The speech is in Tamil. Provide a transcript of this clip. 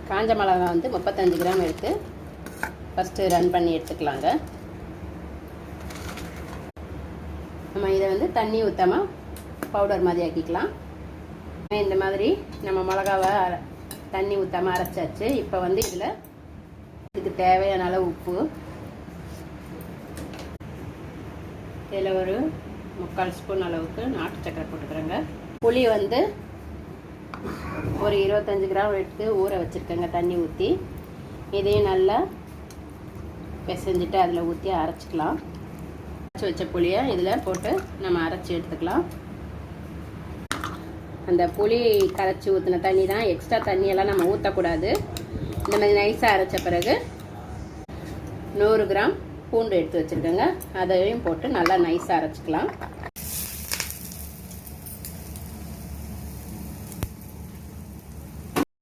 காஞ்ச மிளகாய் வந்து 35 கிராம் எடுத்து ஃபஸ்ட்டு ரன் பண்ணி எடுத்துக்கலாங்க. நம்ம இதை வந்து தண்ணி ஊற்றாமல் பவுடர் மாதிரி ஆக்கிக்கலாம். இந்த மாதிரி நம்ம மிளகாவை தண்ணி ஊற்றாமல் அரைச்சாச்சு. இப்போ வந்து இதுக்கு தேவையான அளவு உப்பு, இதில் ஒரு 3/4 ஸ்பூன் அளவுக்கு நாட்டு சக்கரை போட்டுக்கிறேங்க. புளி வந்து ஒரு 25 கிராம் எடுத்து ஊற வச்சுருக்கேங்க தண்ணி ஊற்றி. இதையும் நல்லா பிசைஞ்சிட்டு அதில் ஊற்றி அரைச்சிக்கலாம். அரைச்சி வச்ச புளியை இதில் போட்டு நம்ம அரைச்சி எடுத்துக்கலாம். அந்த புளி கரைச்சி ஊற்றின தண்ணி தான், எக்ஸ்ட்ரா தண்ணியெல்லாம் நம்ம ஊற்றக்கூடாது. இந்த மாதிரி நைஸாக அரைச்ச பிறகு 100 கிராம் பூண்டு எடுத்து வச்சுருக்கேங்க, அதையும் போட்டு நல்லா நைஸாக அரைச்சிக்கலாம்.